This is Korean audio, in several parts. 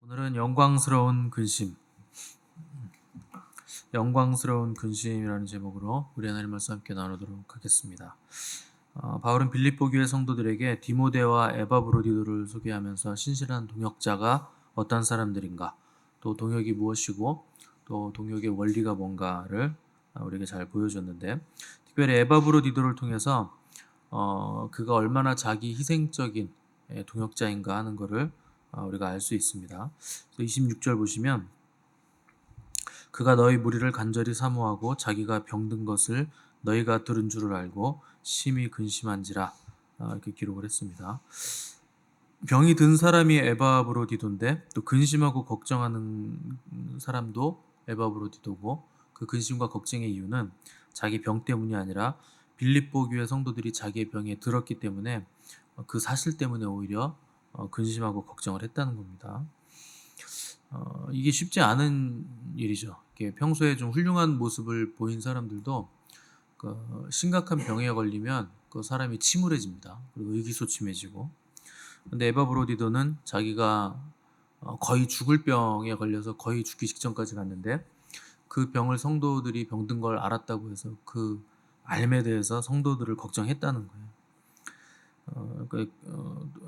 오늘은 영광스러운 근심이라는 제목으로 우리 하나님 말씀 함께 나누도록 하겠습니다. 바울은 빌립보 교회 성도들에게 디모데와 에바브로디도를 소개하면서 신실한 동역자가 어떤 사람들인가, 또 동역이 무엇이고 또 동역의 원리가 뭔가를 우리에게 잘 보여줬는데, 특별히 에바브로디도를 통해서 그가 얼마나 자기 희생적인 동역자인가 하는 것을 우리가 알 수 있습니다. 26절 보시면, 그가 너희 무리를 간절히 사모하고 자기가 병든 것을 너희가 들은 줄을 알고 심히 근심한지라, 이렇게 기록을 했습니다. 병이 든 사람이 에바브로디도인데, 또 근심하고 걱정하는 사람도 에바브로디도고, 그 근심과 걱정의 이유는 자기 병 때문이 아니라 빌립보 교회 성도들이 자기의 병에 들었기 때문에, 그 사실 때문에 오히려 근심하고 걱정을 했다는 겁니다. 이게 쉽지 않은 일이죠. 이게 평소에 좀 훌륭한 모습을 보인 사람들도 심각한 병에 걸리면 그 사람이 침울해집니다. 그리고 의기소침해지고. 근데 에바 브로디도는 자기가 거의 죽을 병에 걸려서 거의 죽기 직전까지 갔는데, 그 병을 성도들이 병든 걸 알았다고 해서 그 알에 대해서 성도들을 걱정했다는 거예요.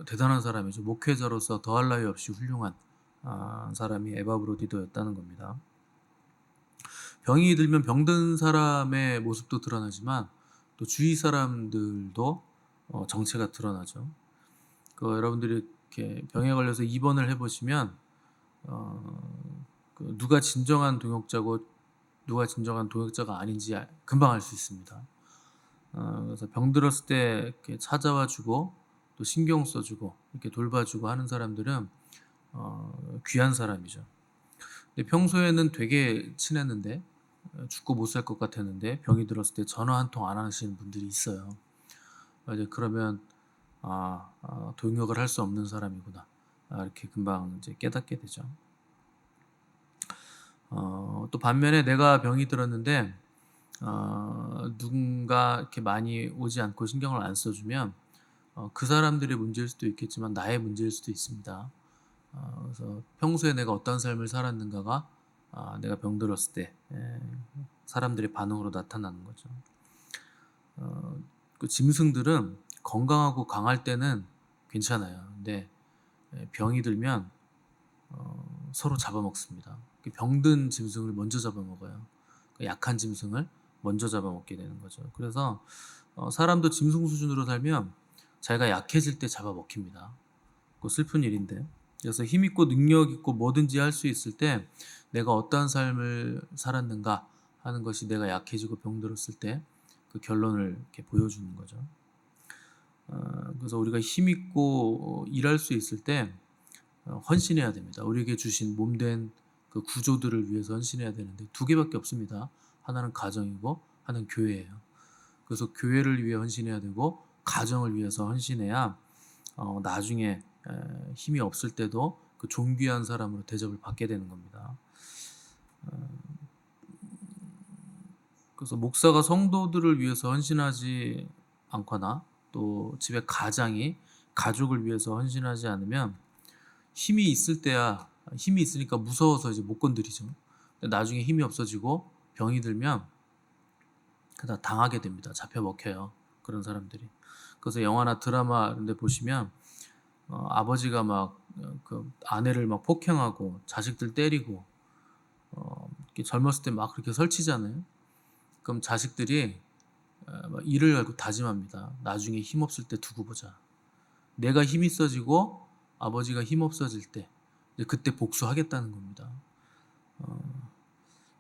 대단한 사람이죠. 목회자로서 더할 나위 없이 훌륭한 사람이 에바브로디도였다는 겁니다. 병이 들면 병든 사람의 모습도 드러나지만 또 주위 사람들도 정체가 드러나죠. 여러분들이 이렇게 병에 걸려서 입원을 해보시면 누가 진정한 동역자고 누가 진정한 동역자가 아닌지 금방 알 수 있습니다. 그래서 병들었을 때 이렇게 찾아와주고 또 신경 써주고 이렇게 돌봐주고 하는 사람들은 귀한 사람이죠. 근데 평소에는 되게 친했는데, 죽고 못 살 것 같았는데 병이 들었을 때 전화 한 통 안 하시는 분들이 있어요. 이제 그러면 동역을 할 수 없는 사람이구나, 이렇게 금방 이제 깨닫게 되죠. 또 반면에 내가 병이 들었는데 누군가 이렇게 많이 오지 않고 신경을 안 써주면 그 사람들의 문제일 수도 있겠지만 나의 문제일 수도 있습니다. 그래서 평소에 내가 어떤 삶을 살았는가가 내가 병들었을 때 사람들의 반응으로 나타나는 거죠. 그 짐승들은 건강하고 강할 때는 괜찮아요. 근데 병이 들면 서로 잡아먹습니다. 병든 짐승을 먼저 잡아먹어요. 약한 짐승을 먼저 잡아먹게 되는 거죠. 그래서 사람도 짐승 수준으로 살면 자기가 약해질 때 잡아먹힙니다. 슬픈 일인데, 그래서 힘있고 능력있고 뭐든지 할 수 있을 때 내가 어떠한 삶을 살았는가 하는 것이 내가 약해지고 병들었을 때 그 결론을 이렇게 보여주는 거죠. 그래서 우리가 힘있고 일할 수 있을 때 헌신해야 됩니다. 우리에게 주신 몸된 그 구조들을 위해서 헌신해야 되는데 두 개밖에 없습니다. 하나는 가정이고 하나는 교회예요. 그래서 교회를 위해 헌신해야 되고 가정을 위해서 헌신해야 나중에 힘이 없을 때도 그 존귀한 사람으로 대접을 받게 되는 겁니다. 그래서 목사가 성도들을 위해서 헌신하지 않거나 또 집에 가장이 가족을 위해서 헌신하지 않으면 힘이 있으니까 무서워서 이제 못 건드리죠. 근데 나중에 힘이 없어지고 병이 들면 그다 당하게 됩니다. 잡혀 먹혀요. 그런 사람들이. 그래서 영화나 드라마 이런 데 보시면 아버지가 막 그 아내를 막 폭행하고 자식들 때리고 이렇게 젊었을 때 막 그렇게 설치잖아요. 그럼 자식들이 막 이를 갈고 다짐합니다. 나중에 힘 없을 때 두고 보자. 내가 힘 있어지고 아버지가 힘 없어질 때 이제 그때 복수하겠다는 겁니다.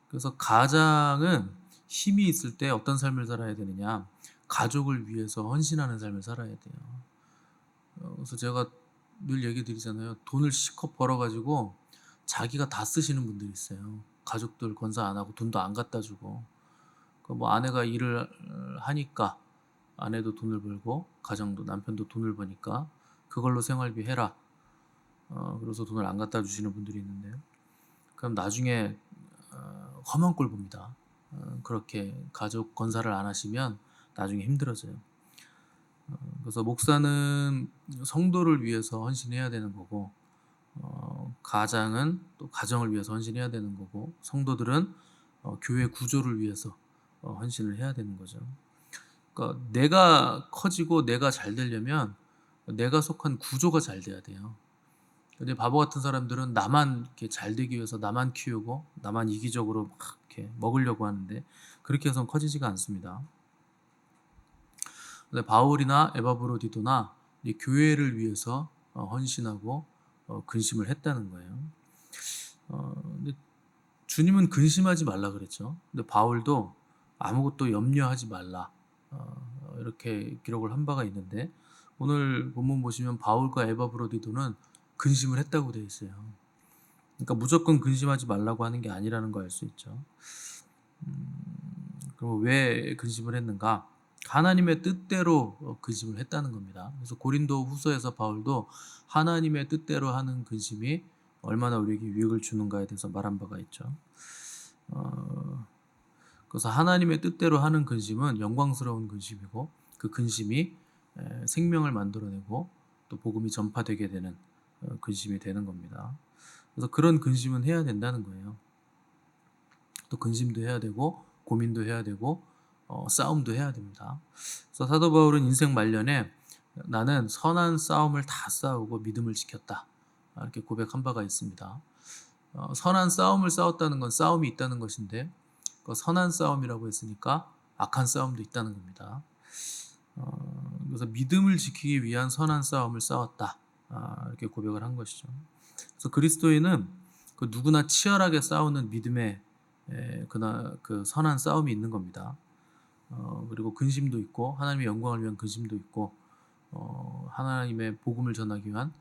그래서 가장은 힘이 있을 때 어떤 삶을 살아야 되느냐, 가족을 위해서 헌신하는 삶을 살아야 돼요. 그래서 제가 늘 얘기 드리잖아요. 돈을 실컷 벌어가지고 자기가 다 쓰시는 분들이 있어요. 가족들 건사 안 하고 돈도 안 갖다 주고, 뭐 아내가 일을 하니까 아내도 돈을 벌고 가정도 남편도 돈을 버니까 그걸로 생활비 해라. 그래서 돈을 안 갖다 주시는 분들이 있는데요. 그럼 나중에 험한 꼴 봅니다. 그렇게 가족 건사를 안 하시면 나중에 힘들어져요. 그래서 목사는 성도를 위해서 헌신해야 되는 거고, 가장은 또 가정을 위해서 헌신해야 되는 거고, 성도들은 교회 구조를 위해서 헌신을 해야 되는 거죠. 그러니까 내가 커지고 내가 잘 되려면 내가 속한 구조가 잘 돼야 돼요. 근데 바보 같은 사람들은 나만 이렇게 잘 되기 위해서 나만 키우고 나만 이기적으로 막 이렇게 먹으려고 하는데, 그렇게 해서는 커지지가 않습니다. 근데 바울이나 에바브로디도나 이 교회를 위해서 헌신하고 근심을 했다는 거예요. 근데 주님은 근심하지 말라 그랬죠. 근데 바울도 아무것도 염려하지 말라 이렇게 기록을 한 바가 있는데, 오늘 본문 보시면 바울과 에바브로디도는 근심을 했다고 되어 있어요. 그러니까 무조건 근심하지 말라고 하는 게 아니라는 거 알 수 있죠. 그럼 왜 근심을 했는가? 하나님의 뜻대로 근심을 했다는 겁니다. 그래서 고린도 후서에서 바울도 하나님의 뜻대로 하는 근심이 얼마나 우리에게 유익을 주는가에 대해서 말한 바가 있죠. 그래서 하나님의 뜻대로 하는 근심은 영광스러운 근심이고, 그 근심이 생명을 만들어내고 또 복음이 전파되게 되는 근심이 되는 겁니다. 그래서 그런 근심은 해야 된다는 거예요. 또 근심도 해야 되고 고민도 해야 되고 싸움도 해야 됩니다. 그래서 사도 바울은 인생 말년에 나는 선한 싸움을 다 싸우고 믿음을 지켰다 이렇게 고백한 바가 있습니다. 선한 싸움을 싸웠다는 건 싸움이 있다는 것인데, 그 선한 싸움이라고 했으니까 악한 싸움도 있다는 겁니다. 그래서 믿음을 지키기 위한 선한 싸움을 싸웠다 이렇게 고백을 한 것이죠. 그래서 그리스도인은 그 누구나 치열하게 싸우는 믿음의 그 선한 싸움이 있는 겁니다. 그리고 근심도 있고 하나님의 영광을 위한 근심도 있고 하나님의 복음을 전하기 위한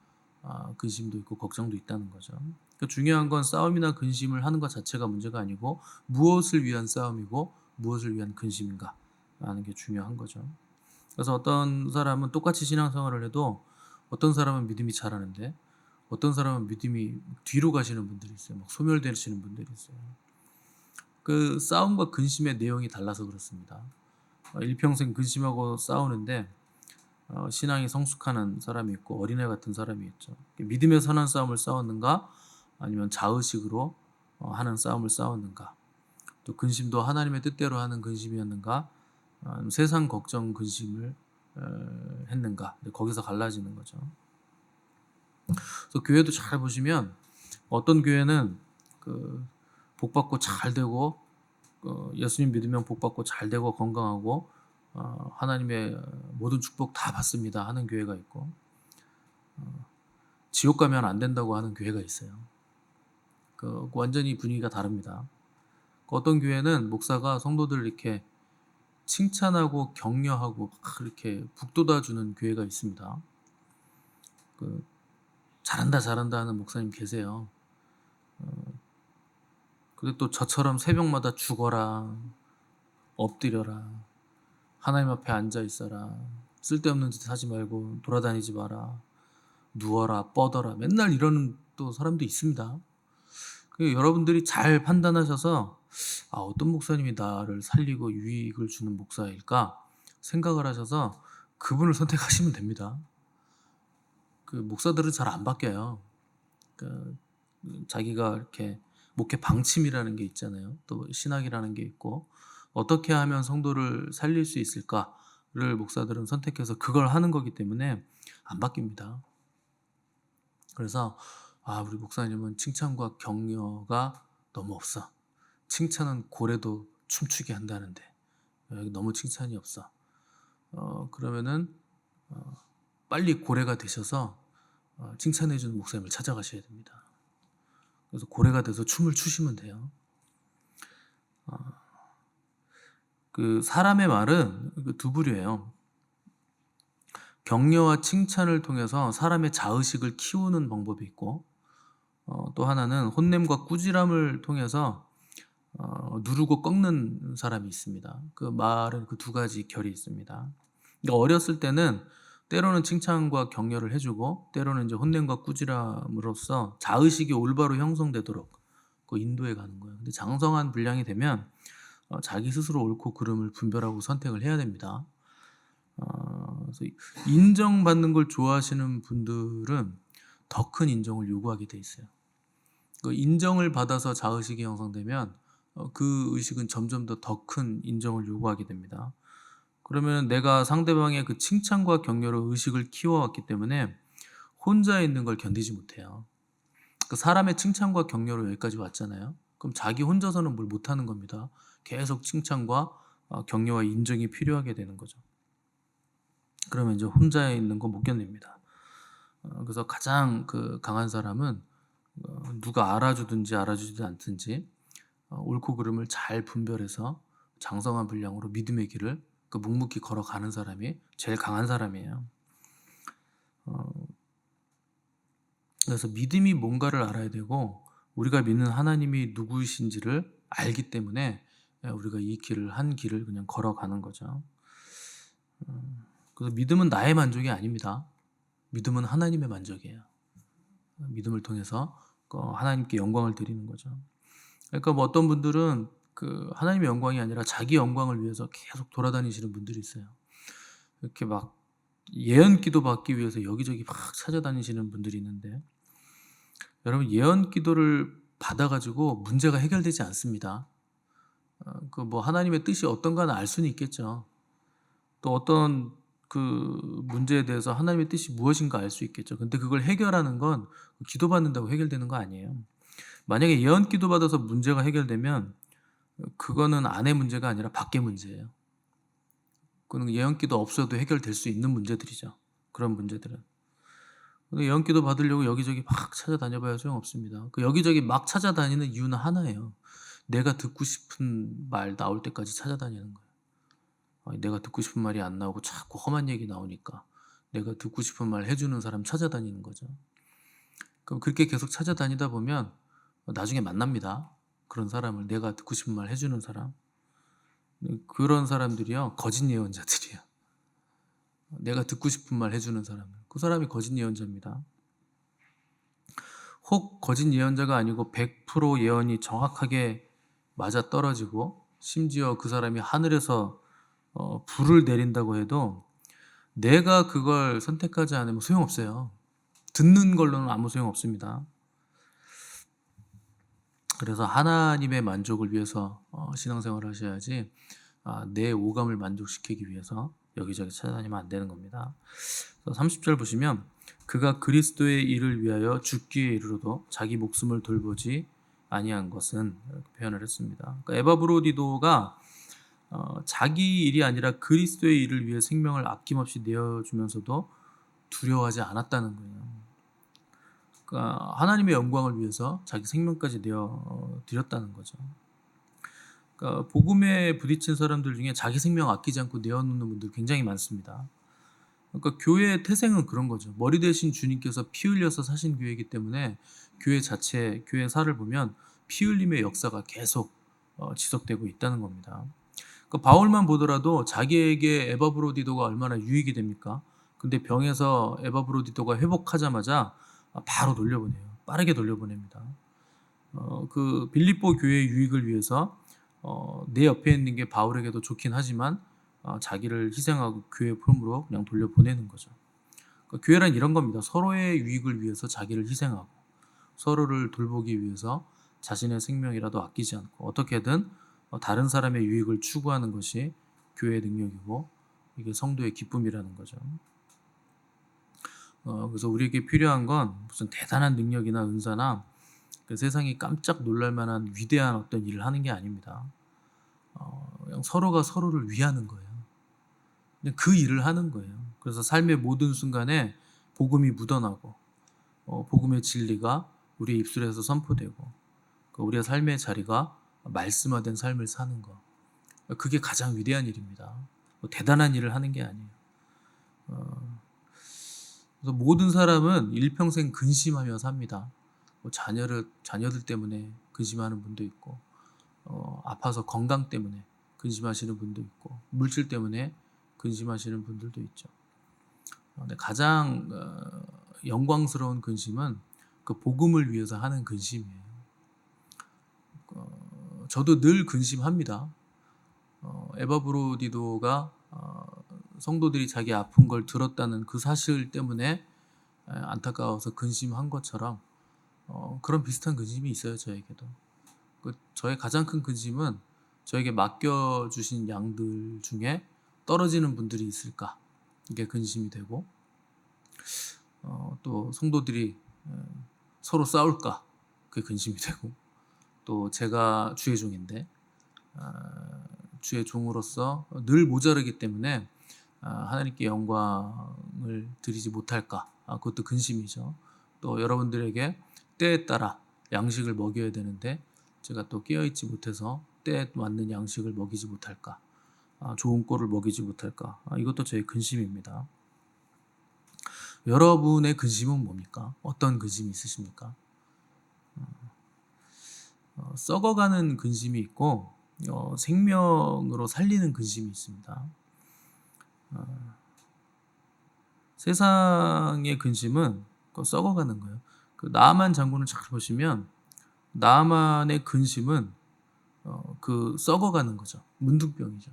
근심도 있고 걱정도 있다는 거죠. 그러니까 중요한 건 싸움이나 근심을 하는 것 자체가 문제가 아니고 무엇을 위한 싸움이고 무엇을 위한 근심인가 하는 게 중요한 거죠. 그래서 어떤 사람은 똑같이 신앙생활을 해도 어떤 사람은 믿음이 잘하는데 어떤 사람은 믿음이 뒤로 가시는 분들이 있어요. 막 소멸되시는 분들이 있어요. 그 싸움과 근심의 내용이 달라서 그렇습니다. 일평생 근심하고 싸우는데 신앙이 성숙하는 사람이 있고 어린애 같은 사람이 있죠. 믿음의 선한 싸움을 싸웠는가 아니면 자의식으로 하는 싸움을 싸웠는가, 또 근심도 하나님의 뜻대로 하는 근심이었는가 세상 걱정 근심을 했는가, 거기서 갈라지는 거죠. 그래서 교회도 잘 보시면 어떤 교회는 복 받고 잘 되고 예수님 믿으면 복 받고 잘 되고 건강하고 하나님의 모든 축복 다 받습니다 하는 교회가 있고, 지옥 가면 안 된다고 하는 교회가 있어요. 완전히 분위기가 다릅니다. 어떤 교회는 목사가 성도들 이렇게 칭찬하고 격려하고 이렇게 북돋아주는 교회가 있습니다. 잘한다 잘한다 하는 목사님 계세요. 근데 또 저처럼 새벽마다 죽어라, 엎드려라, 하나님 앞에 앉아 있어라, 쓸데없는 짓 하지 말고 돌아다니지 마라, 누워라, 뻗어라, 맨날 이러는 또 사람도 있습니다. 여러분들이 잘 판단하셔서 어떤 목사님이 나를 살리고 유익을 주는 목사일까 생각을 하셔서 그분을 선택하시면 됩니다. 목사들은 잘 안 바뀌어요. 자기가 이렇게 목회 방침이라는 게 있잖아요. 또 신학이라는 게 있고, 어떻게 하면 성도를 살릴 수 있을까를 목사들은 선택해서 그걸 하는 거기 때문에 안 바뀝니다. 그래서 우리 목사님은 칭찬과 격려가 너무 없어. 칭찬은 고래도 춤추게 한다는데 너무 칭찬이 없어. 그러면은 빨리 고래가 되셔서 칭찬해주는 목사님을 찾아가셔야 됩니다. 그래서 고래가 돼서 춤을 추시면 돼요. 사람의 말은 두 부류예요. 격려와 칭찬을 통해서 사람의 자의식을 키우는 방법이 있고, 또 하나는 혼냄과 꾸지람을 통해서 누르고 꺾는 사람이 있습니다. 말은 그 두 가지 결이 있습니다. 그러니까 어렸을 때는 때로는 칭찬과 격려를 해주고 때로는 이제 혼냄과 꾸지람으로써 자의식이 올바로 형성되도록 인도해 가는 거예요. 근데 장성한 분량이 되면 자기 스스로 옳고 그름을 분별하고 선택을 해야 됩니다. 그래서 인정받는 걸 좋아하시는 분들은 더 큰 인정을 요구하게 돼 있어요. 그 인정을 받아서 자의식이 형성되면 그 의식은 점점 더 큰 인정을 요구하게 됩니다. 그러면 내가 상대방의 그 칭찬과 격려로 의식을 키워왔기 때문에 혼자 있는 걸 견디지 못해요. 그 사람의 칭찬과 격려로 여기까지 왔잖아요. 그럼 자기 혼자서는 뭘 못하는 겁니다. 계속 칭찬과 격려와 인정이 필요하게 되는 거죠. 그러면 이제 혼자 있는 거 못 견딥니다. 그래서 가장 그 강한 사람은 누가 알아주든지 알아주지 않든지 옳고 그름을 잘 분별해서 장성한 분량으로 믿음의 길을 그 묵묵히 걸어가는 사람이 제일 강한 사람이에요. 그래서 믿음이 뭔가를 알아야 되고 우리가 믿는 하나님이 누구이신지를 알기 때문에 우리가 이 길을 한 길을 그냥 걸어가는 거죠. 그래서 믿음은 나의 만족이 아닙니다. 믿음은 하나님의 만족이에요. 믿음을 통해서 하나님께 영광을 드리는 거죠. 그러니까 뭐 어떤 분들은 그 하나님의 영광이 아니라 자기 영광을 위해서 계속 돌아다니시는 분들이 있어요. 이렇게 막 예언 기도 받기 위해서 여기저기 막 찾아다니시는 분들이 있는데 여러분 예언 기도를 받아가지고 문제가 해결되지 않습니다. 그 뭐 하나님의 뜻이 어떤가는 알 수는 있겠죠. 또 어떤 그 문제에 대해서 하나님의 뜻이 무엇인가 알 수 있겠죠. 근데 그걸 해결하는 건 기도 받는다고 해결되는 거 아니에요. 만약에 예언 기도 받아서 문제가 해결되면 그거는 안의 문제가 아니라 밖의 문제예요. 그건 예언 기도 없어도 해결될 수 있는 문제들이죠. 그런 문제들은. 근데 예언 기도 받으려고 여기저기 막 찾아다녀봐야 소용없습니다. 그 여기저기 막 찾아다니는 이유는 하나예요. 내가 듣고 싶은 말 나올 때까지 찾아다니는 거예요. 내가 듣고 싶은 말이 안 나오고 자꾸 험한 얘기 나오니까 내가 듣고 싶은 말 해주는 사람 찾아다니는 거죠. 그럼 그렇게 계속 찾아다니다 보면 나중에 만납니다. 그런 사람을 내가 듣고 싶은 말 해주는 사람. 그런 사람들이요 거짓 예언자들이에요. 내가 듣고 싶은 말 해주는 사람. 그 사람이 거짓 예언자입니다. 혹 거짓 예언자가 아니고 100% 예언이 정확하게 맞아떨어지고 심지어 그 사람이 하늘에서 불을 내린다고 해도 내가 그걸 선택하지 않으면 소용없어요. 듣는 걸로는 아무 소용없습니다. 그래서 하나님의 만족을 위해서 신앙생활을 하셔야지 내 오감을 만족시키기 위해서 여기저기 찾아다니면 안 되는 겁니다. 30절 보시면 그가 그리스도의 일을 위하여 죽기에 이르러도 자기 목숨을 돌보지 아니한 것은 이렇게 표현을 했습니다. 그러니까 에바브로디도가 자기 일이 아니라 그리스도의 일을 위해 생명을 아낌없이 내어주면서도 두려워하지 않았다는 거예요. 그러니까 하나님의 영광을 위해서 자기 생명까지 내어 드렸다는 거죠. 그러니까 복음에 부딪힌 사람들 중에 자기 생명 아끼지 않고 내어놓는 분들 굉장히 많습니다. 그러니까 교회의 태생은 그런 거죠. 머리 대신 주님께서 피 흘려서 사신 교회이기 때문에 교회 자체, 교회 사를 보면 피 흘림의 역사가 계속 지속되고 있다는 겁니다. 그러니까 바울만 보더라도 자기에게 에바브로디도가 얼마나 유익이 됩니까? 근데 병에서 에바브로디도가 회복하자마자 바로 돌려보내요. 빠르게 돌려보냅니다. 그 빌립보 교회의 유익을 위해서 내 옆에 있는 게 바울에게도 좋긴 하지만 자기를 희생하고 교회 품으로 그냥 돌려보내는 거죠. 그러니까 교회란 이런 겁니다. 서로의 유익을 위해서 자기를 희생하고 서로를 돌보기 위해서 자신의 생명이라도 아끼지 않고 어떻게든 다른 사람의 유익을 추구하는 것이 교회의 능력이고 이게 성도의 기쁨이라는 거죠. 그래서 우리에게 필요한 건 무슨 대단한 능력이나 은사나 그 세상이 깜짝 놀랄 만한 위대한 어떤 일을 하는 게 아닙니다. 그냥 서로가 서로를 위하는 거예요. 그냥 그 일을 하는 거예요. 그래서 삶의 모든 순간에 복음이 묻어나고 복음의 진리가 우리의 입술에서 선포되고 우리의 삶의 자리가 말씀화된 삶을 사는 거. 그게 가장 위대한 일입니다. 대단한 일을 하는 게 아니에요. 그래서 모든 사람은 일평생 근심하며 삽니다. 자녀들 때문에 근심하는 분도 있고, 아파서 건강 때문에 근심하시는 분도 있고, 물질 때문에 근심하시는 분들도 있죠. 근데 가장 영광스러운 근심은 그 복음을 위해서 하는 근심이에요. 저도 늘 근심합니다. 에바브로디도가 성도들이 자기 아픈 걸 들었다는 그 사실 때문에 안타까워서 근심한 것처럼 그런 비슷한 근심이 있어요, 저에게도. 저의 가장 큰 근심은 저에게 맡겨주신 양들 중에 떨어지는 분들이 있을까? 이게 근심이 되고, 또 성도들이 서로 싸울까? 그게 근심이 되고, 또 제가 주의 종인데, 주의 종으로서 늘 모자르기 때문에 하나님께 영광을 드리지 못할까? 그것도 근심이죠. 또 여러분들에게 때에 따라 양식을 먹여야 되는데 제가 또 깨어있지 못해서 때에 맞는 양식을 먹이지 못할까? 좋은 꼴을 먹이지 못할까? 이것도 저의 근심입니다. 여러분의 근심은 뭡니까? 어떤 근심이 있으십니까? 썩어가는 근심이 있고 생명으로 살리는 근심이 있습니다. 세상의 근심은 썩어가는 거예요. 그 나아만 장군을 잘 보시면 나아만의 근심은 그 썩어가는 거죠. 문둥병이죠.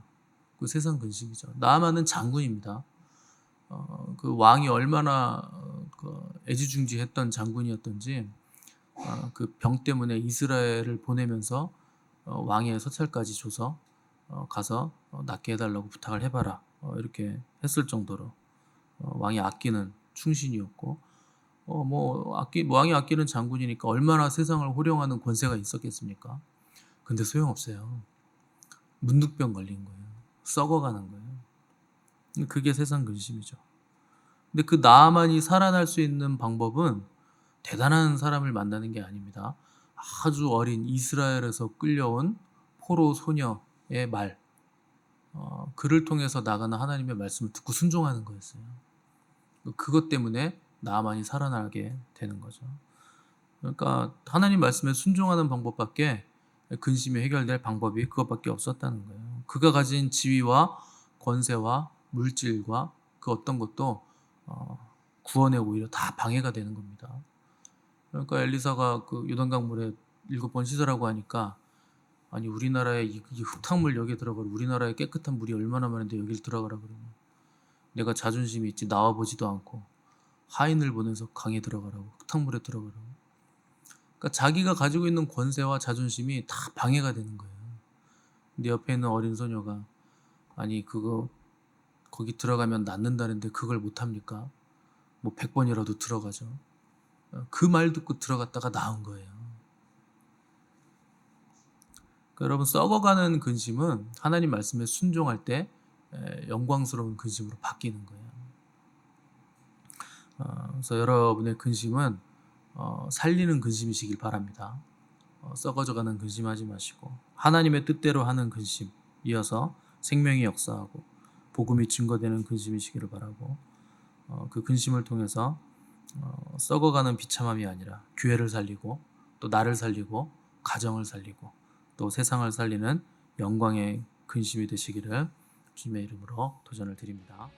그 세상 근심이죠. 나아만은 장군입니다. 그 왕이 얼마나 애지중지했던 장군이었던지 그 병 때문에 이스라엘을 보내면서 왕의 서찰까지 줘서 가서 낫게 해달라고 부탁을 해봐라 이렇게 했을 정도로 왕이 아끼는 충신이었고 왕이 아끼는 장군이니까 얼마나 세상을 호령하는 권세가 있었겠습니까? 근데 소용없어요. 문둥병 걸린 거예요. 썩어가는 거예요. 그게 세상 근심이죠. 근데 그 나만이 살아날 수 있는 방법은 대단한 사람을 만나는 게 아닙니다. 아주 어린 이스라엘에서 끌려온 포로 소녀의 말, 그를 통해서 나가는 하나님의 말씀을 듣고 순종하는 거였어요. 그것 때문에 나만이 살아나게 되는 거죠. 그러니까 하나님 말씀에 순종하는 방법밖에 근심이 해결될 방법이 그것밖에 없었다는 거예요. 그가 가진 지위와 권세와 물질과 그 어떤 것도 구원에 오히려 다 방해가 되는 겁니다. 그러니까 엘리사가 그 요단강 물에 7번 씻으라고 하니까 아니 우리나라에 이 흙탕물 여기에 들어가라. 우리나라에 깨끗한 물이 얼마나 많은데 여길 들어가라 그러면 내가 자존심이 있지 나와보지도 않고 하인을 보내서 강에 들어가라고 흙탕물에 들어가라고. 그러니까 자기가 가지고 있는 권세와 자존심이 다 방해가 되는 거예요. 근데 옆에 있는 어린 소녀가 아니 그거 거기 들어가면 낫는다는데 그걸 못합니까? 뭐 100번이라도 들어가죠. 그 말 듣고 들어갔다가 나은 거예요. 그러니까 여러분 썩어가는 근심은 하나님 말씀에 순종할 때 영광스러운 근심으로 바뀌는 거예요. 그래서 여러분의 근심은 살리는 근심이시길 바랍니다. 썩어져가는 근심하지 마시고 하나님의 뜻대로 하는 근심 이어서 생명이 역사하고 복음이 증거되는 근심이시기를 바라고 그 근심을 통해서 썩어가는 비참함이 아니라 교회를 살리고 또 나를 살리고 가정을 살리고 또 세상을 살리는 영광의 근심이 되시기를 주님의 이름으로 도전을 드립니다.